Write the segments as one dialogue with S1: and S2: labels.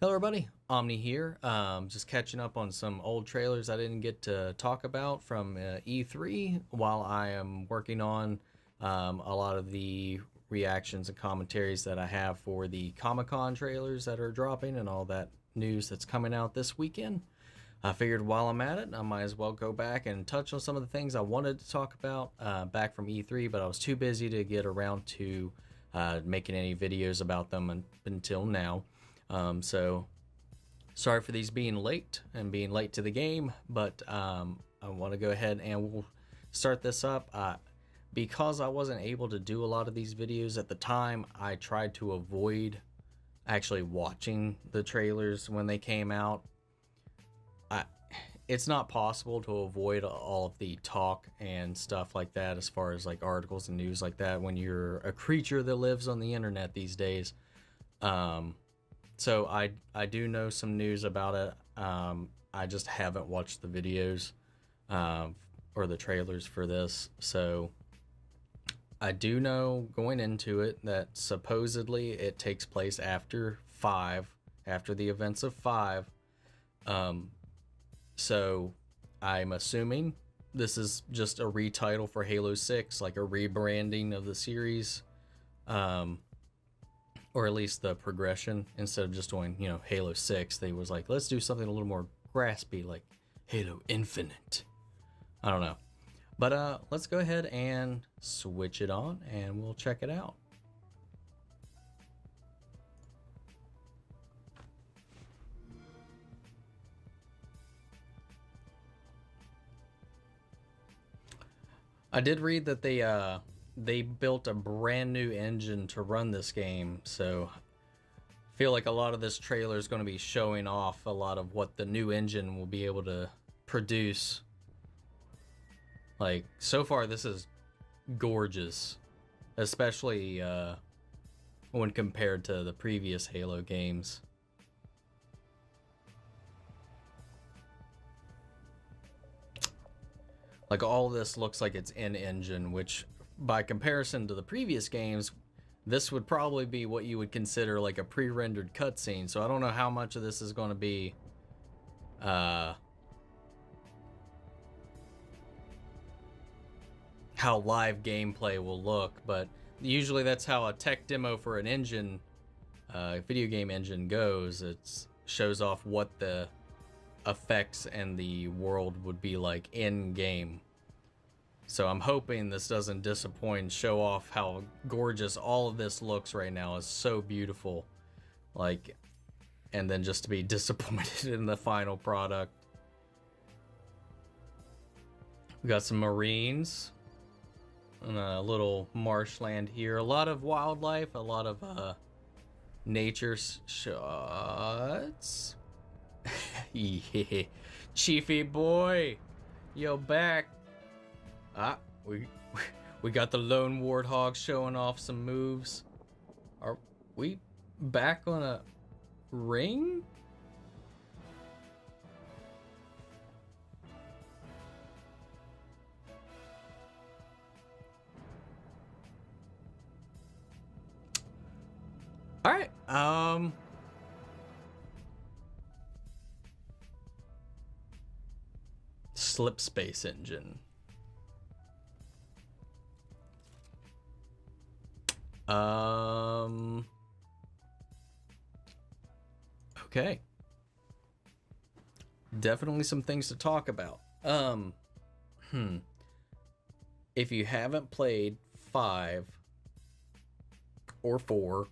S1: Hello, everybody. Omni here. Just catching up on some old trailers I didn't get to talk about from E3 while I am working on a lot of the reactions and commentaries that I have for the Comic Con trailers that are dropping and all that news that's coming out this weekend. I figured while I'm at it, I might as well go back and touch on some of the things I wanted to talk about back from E3, but I was too busy to get around to making any videos about them until now. So sorry for these being late and being late to the game, but I want to go ahead and we'll start this up. Because I wasn't able to do a lot of these videos at the time, I tried to avoid actually watching the trailers when they came out. It's not possible to avoid all of the talk and stuff like that as far as like articles and news like that when you're a creature that lives on the internet these days. So I do know some news about it. I just haven't watched the videos or the trailers for this. So I do know going into it that supposedly it takes place after 5, after the events of 5. So I'm assuming this is just a retitle for Halo 6, like a rebranding of the series. Or at least the progression. Instead of just doing, Halo 6, they was like, let's do something a little more graspy, like Halo Infinite. I don't know. But let's go ahead and switch it on and we'll check it out. I did read that they built a brand new engine to run this game, so I feel like a lot of this trailer is going to be showing off a lot of what the new engine will be able to produce. Like, so far this is gorgeous, especially when compared to the previous Halo games. Like, all this looks like it's in-engine, which by comparison to the previous games, this would probably be what you would consider like a pre-rendered cutscene. So I don't know how much of this is going to be how live gameplay will look, but usually that's how a tech demo for an engine, video game engine goes. It shows off what the effects and the world would be like in game. So I'm hoping this doesn't disappoint and show off how gorgeous all of this looks right now. Is so beautiful. Like, and then just to be disappointed in the final product. We got some Marines and a little marshland here. A lot of wildlife, a lot of nature shots. Yeah. Chiefy boy, yo, back. We got the lone warthog showing off some moves. Are we back on a ring? All right. Slip space engine. Okay. Definitely some things to talk about. If you haven't played 5 or 4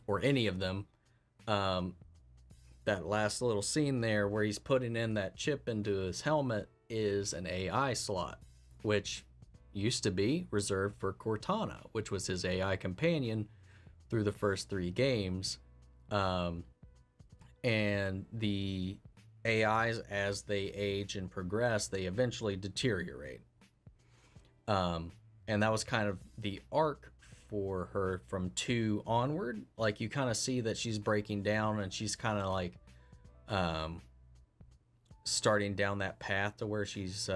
S1: or any of them, that last little scene there where he's putting in that chip into his helmet is an AI slot, which used to be reserved for Cortana, which was his AI companion through the first 3 games. And the AIs, as they age and progress, they eventually deteriorate. And that was kind of the arc for her from 2 onward. Like, you kind of see that she's breaking down and she's kind of like starting down that path to where she's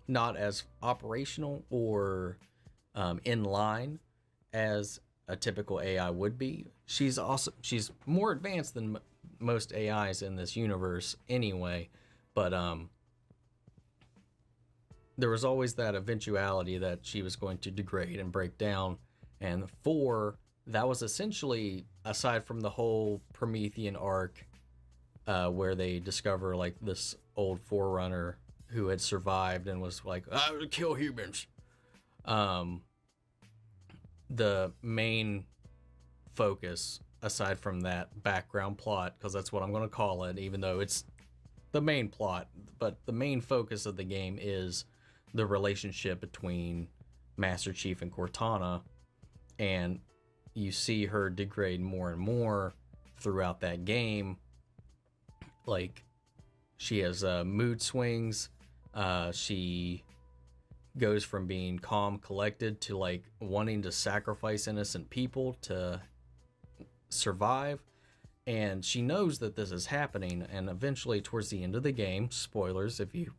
S1: not as operational or in line as a typical AI would be. She's more advanced than most AIs in this universe anyway, but there was always that eventuality that she was going to degrade and break down. And 4, that was essentially, aside from the whole Promethean arc, where they discover like this old forerunner who had survived and was like, I would kill humans. The main focus, aside from that background plot, because that's what I'm going to call it, even though it's the main plot, but the main focus of the game is the relationship between Master Chief and Cortana, and you see her degrade more and more throughout that game. Like, she has mood swings. She goes from being calm, collected to like wanting to sacrifice innocent people to survive. And she knows that this is happening. And eventually, towards the end of the game, spoilers if you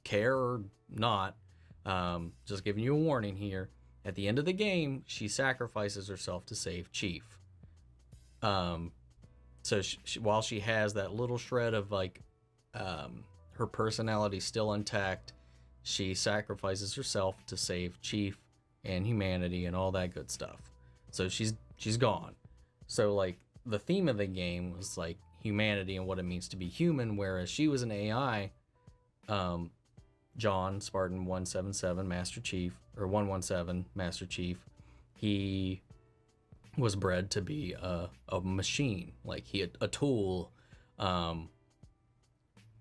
S1: care or not, just giving you a warning here. At the end of the game, she sacrifices herself to save Chief. So while she has that little shred of like her personality still intact, she sacrifices herself to save Chief and humanity and all that good stuff. So she's gone. So like the theme of the game was like humanity and what it means to be human, whereas she was an AI. John Spartan 177 Master Chief, or 117 Master Chief, he was bred to be a machine, like a tool.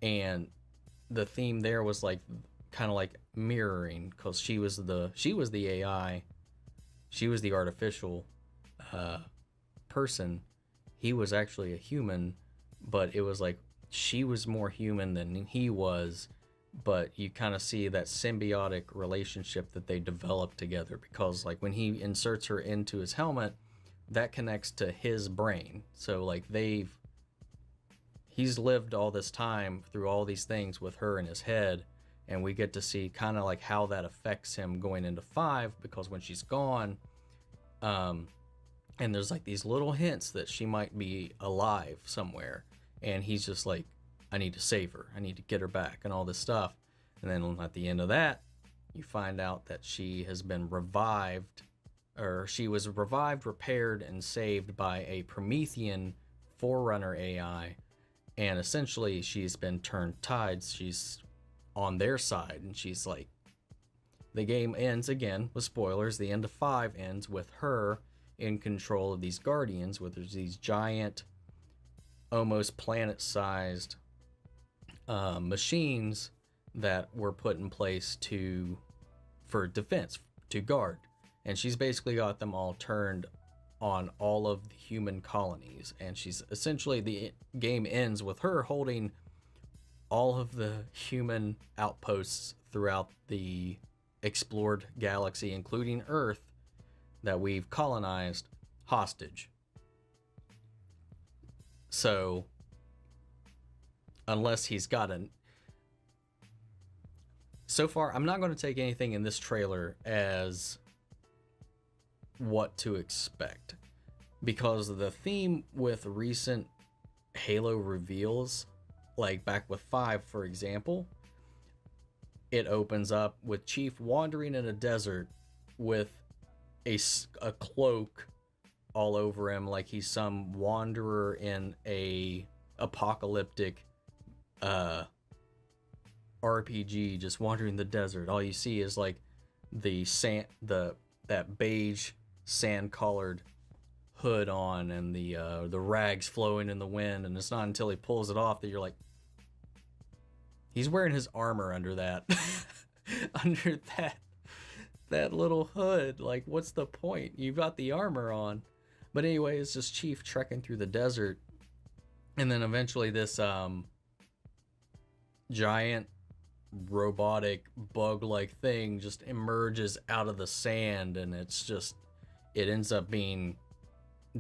S1: And the theme there was like kind of like mirroring, because she was the AI, she was the artificial person. He was actually a human, but it was like she was more human than he was. But you kind of see that symbiotic relationship that they developed together, because like when he inserts her into his helmet, that connects to his brain. So like he's lived all this time through all these things with her in his head, and we get to see kind of like how that affects him going into 5, because when she's gone, and there's like these little hints that she might be alive somewhere, and he's just like, I need to save her, I need to get her back, and all this stuff. And then at the end of that, you find out that she has been revived, or she was revived, repaired, and saved by a Promethean Forerunner AI. And essentially, she's been turned tides. She's on their side, and she's like, the game ends again with spoilers. The end of 5 ends with her in control of these Guardians, where there's these giant, almost planet-sized machines that were put in place for defense, to guard. And she's basically got them all turned on all of the human colonies, and she's essentially, the game ends with her holding all of the human outposts throughout the explored galaxy, including Earth, that we've colonized, hostage. So unless he's got so far, I'm not going to take anything in this trailer as what to expect, because the theme with recent Halo reveals, like back with 5 for example, it opens up with Chief wandering in a desert with a cloak all over him, like he's some wanderer in a apocalyptic RPG, just wandering the desert. All you see is like the sand, that beige sand colored hood on, and the rags flowing in the wind. And it's not until he pulls it off that you're like, he's wearing his armor under that under that little hood. Like, what's the point? You've got the armor on. But anyway, it's just Chief trekking through the desert, and then eventually this giant robotic bug-like thing just emerges out of the sand, and it ends up being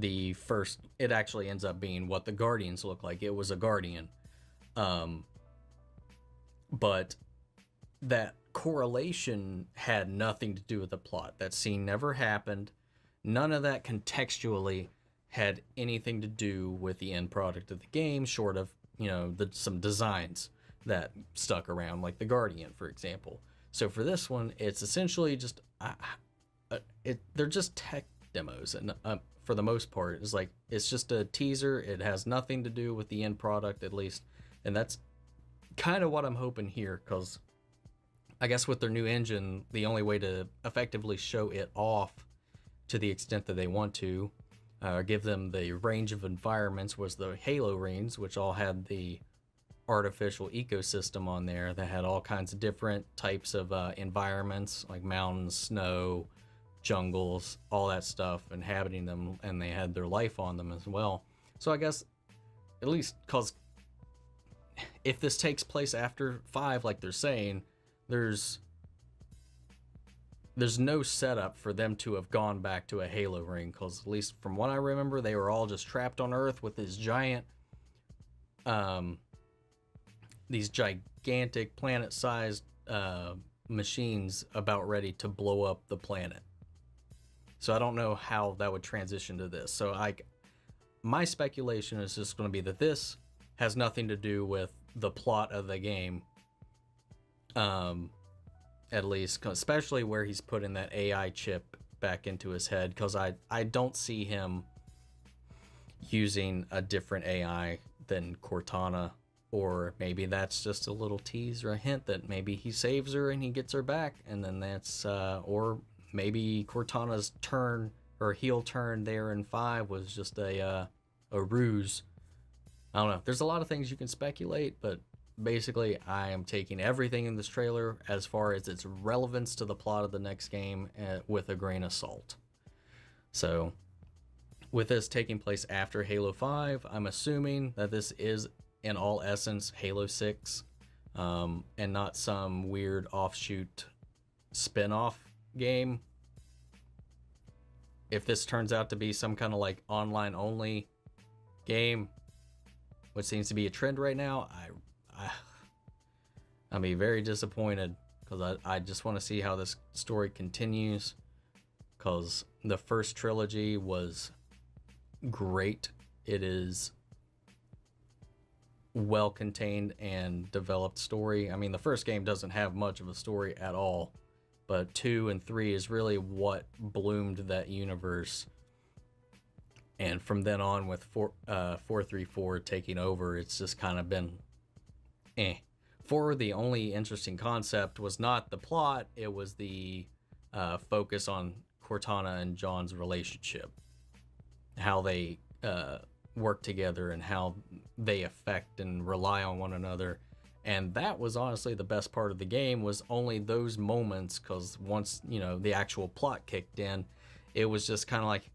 S1: it actually ends up being what the Guardians look like. It was a Guardian. But that correlation had nothing to do with the plot. That scene never happened. None of that contextually had anything to do with the end product of the game, short of, some designs that stuck around, like the Guardian, for example. So for this one, it's essentially just they're just tech demos, and for the most part, it's just a teaser. It has nothing to do with the end product, at least, and that's kind of what I'm hoping here, because I guess with their new engine, the only way to effectively show it off to the extent that they want to, give them the range of environments, was the Halo rings, which all had the artificial ecosystem on there that had all kinds of different types of environments, like mountains, snow, jungles, all that stuff, inhabiting them, and they had their life on them as well. So I guess, at least, because if this takes place after 5, like they're saying, there's no setup for them to have gone back to a Halo ring, because at least from what I remember, they were all just trapped on Earth with these gigantic planet-sized machines about ready to blow up the planet. So I don't know how that would transition to this. So my speculation is just going to be that this has nothing to do with the plot of the game. At least, especially where he's putting that AI chip back into his head, because I don't see him using a different AI than Cortana, or maybe that's just a little tease or a hint that maybe he saves her and he gets her back, and then that's or maybe Cortana's turn or heel turn there in 5 was just a ruse. I don't know. There's a lot of things you can speculate, but basically, I am taking everything in this trailer as far as its relevance to the plot of the next game with a grain of salt. So, with this taking place after Halo 5, I'm assuming that this is, in all essence, Halo 6, and not some weird offshoot spin-off game. If this turns out to be some kind of like online-only game, which seems to be a trend right now, I'll be very disappointed, because I just want to see how this story continues, because the first trilogy was great. It is well contained and developed story. I mean, the first game doesn't have much of a story at all, but 2 and 3 is really what bloomed that universe. And from then on, with 434 taking over, it's just kind of been 4, the only interesting concept was not the plot, it was the focus on Cortana and John's relationship, how they work together and how they affect and rely on one another. And that was honestly the best part of the game, was only those moments, because once the actual plot kicked in, it was just kind of like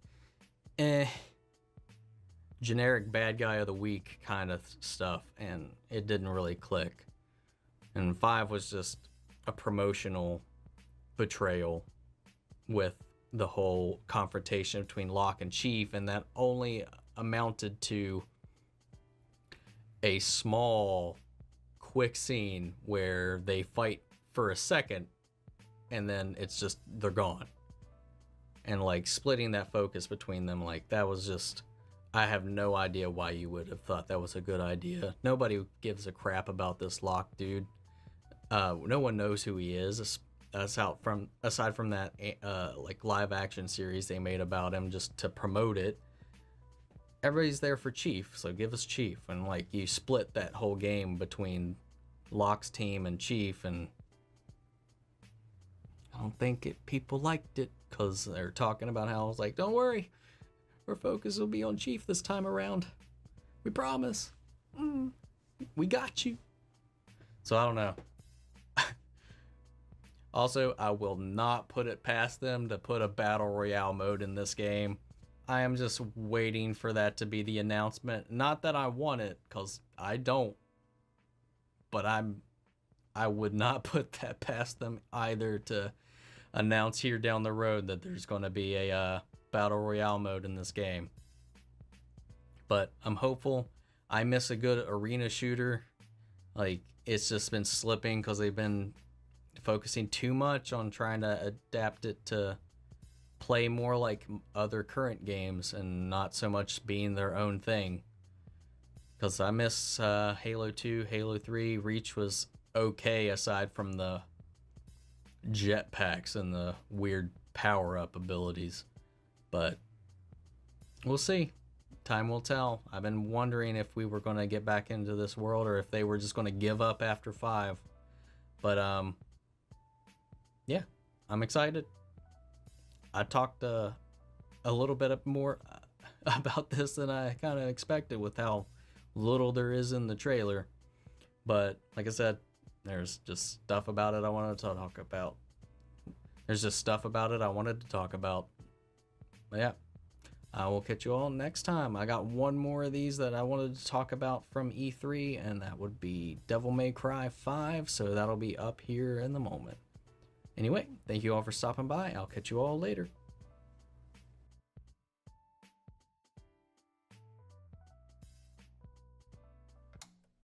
S1: generic bad guy of the week kind of stuff, and it didn't really click. And 5 was just a promotional betrayal with the whole confrontation between Locke and Chief, and that only amounted to a small, quick scene where they fight for a second, and then it's just, they're gone. And like splitting that focus between them, like that was just, I have no idea why you would have thought that was a good idea. Nobody gives a crap about this Locke dude. No one knows who he is, aside from that like live action series they made about him just to promote it. Everybody's there for Chief, so give us Chief. And like you split that whole game between Locke's team and Chief, and I don't think people liked it, because they're talking about how it's like, don't worry, our focus will be on Chief this time around. We promise. We got you. So I don't know. Also, I will not put it past them to put a battle royale mode in this game. I am just waiting for that to be the announcement. Not that I want it, because I don't. But I would not put that past them either, to announce here down the road that there's going to be a battle royale mode in this game. But I'm hopeful. I miss a good arena shooter. Like, it's just been slipping because they've been focusing too much on trying to adapt it to play more like other current games and not so much being their own thing. Because I miss Halo 2, Halo 3. Reach was okay aside from the jetpacks and the weird power up abilities. But we'll see. Time will tell. I've been wondering if we were going to get back into this world or if they were just going to give up after 5. But yeah, I'm excited. I talked a little bit more about this than I kind of expected with how little there is in the trailer. But like I said, there's just stuff about it I wanted to talk about. There's just stuff about it I wanted to talk about. But yeah, I will catch you all next time. I got one more of these that I wanted to talk about from E3, and that would be Devil May Cry 5, so that'll be up here in the moment. Anyway, thank you all for stopping by. I'll catch you all later.